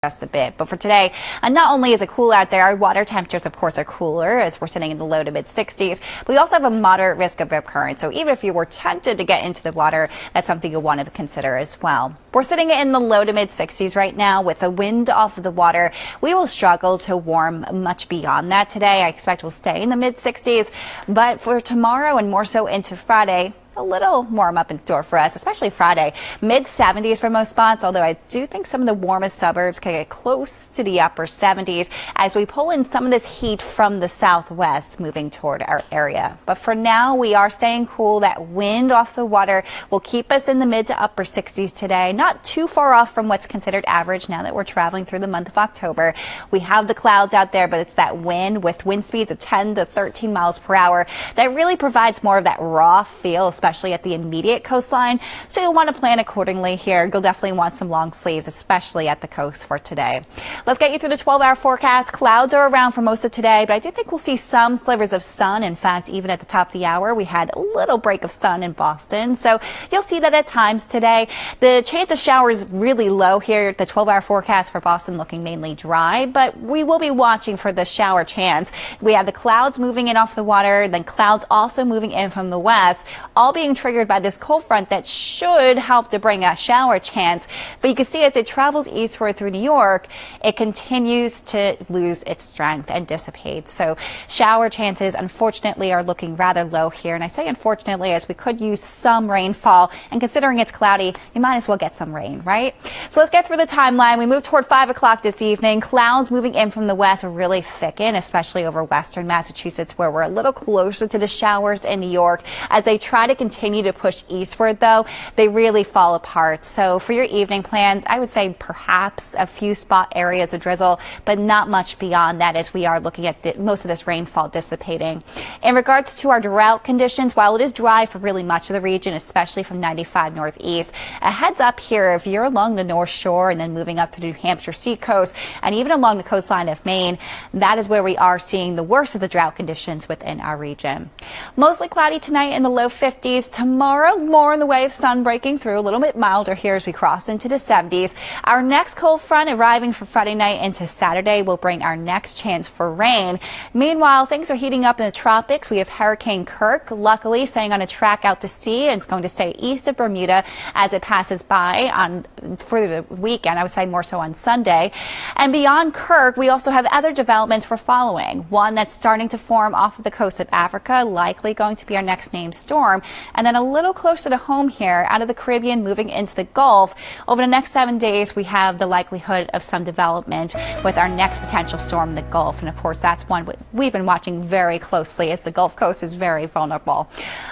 just a bit. But for today, not only is it cool out there, our water temperatures, of course, are cooler as we're sitting in the low to mid 60s. We also have a moderate risk of rip current. So even if you were tempted to get into the water, that's something you'll want to consider as well. We're sitting in the low to mid 60s right now with the wind off of the water. We will struggle to warm much beyond that today. I expect we'll stay in the mid 60s. But for tomorrow and more so into Friday, a little warm up in store for us, especially Friday. Mid 70s for most spots, although I do think some of the warmest suburbs can get close to the upper 70s as we pull in some of this heat from the southwest moving toward our area. But for now, we are staying cool. That wind off the water will keep us in the mid to upper 60s today. Not too far off from what's considered average now that we're traveling through the month of October. We have the clouds out there, but it's that wind with wind speeds of 10 to 13 miles per hour that really provides more of that raw feel, especially at the immediate coastline. So you'll want to plan accordingly here. You'll definitely want some long sleeves, especially at the coast for today. Let's get you through the 12-hour forecast. Clouds are around for most of today, but I do think we'll see some slivers of sun. In fact, even at the top of the hour, we had a little break of sun in Boston. So you'll see that at times today. The chance of showers really low here. The 12-hour forecast for Boston looking mainly dry, but we will be watching for the shower chance. We have the clouds moving in off the water, then clouds also moving in from the west, all being triggered by this cold front that should help to bring a shower chance. But you can see as it travels eastward through New York, it continues to lose its strength and dissipate. So shower chances, unfortunately, are looking rather low here. And I say unfortunately as we could use some rainfall. And considering it's cloudy, you might as well get some rain, right? So let's get through the timeline. We move toward 5 o'clock this evening. Clouds moving in from the west will really thicken, especially over western Massachusetts, where we're a little closer to the showers in New York. As they try to continue to push eastward, though, they really fall apart. So for your evening plans, I would say perhaps a few spot areas of drizzle, but not much beyond that as we are looking at most of this rainfall dissipating. In regards to our drought conditions, while it is dry for really much of the region, especially from 95 northeast, a heads up here if you're along the North Shore and then moving up to the New Hampshire seacoast and even along the coastline of Maine, that is where we are seeing the worst of the drought conditions within our region. Mostly cloudy tonight in the low 50s. Tomorrow, more in the way of sun breaking through, a little bit milder here as we cross into the 70s. Our next cold front arriving for Friday night into Saturday will bring our next chance for rain. Meanwhile, things are heating up in the tropics. We have Hurricane Kirk, luckily staying on a track out to sea, and it's going to stay east of Bermuda as it passes by for the weekend. I would say more so on Sunday. And beyond Kirk, we also have other developments we're following. One that's starting to form off of the coast of Africa, likely going to be our next named storm. And then a little closer to home here, out of the Caribbean, moving into the Gulf. Over the next 7 days, we have the likelihood of some development with our next potential storm in the Gulf. And of course, that's one we've been watching very closely as the Gulf Coast is very vulnerable.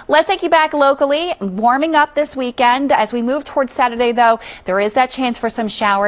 Let's take you back locally. Warming up this weekend. As we move towards Saturday, though, there is that chance for some showers.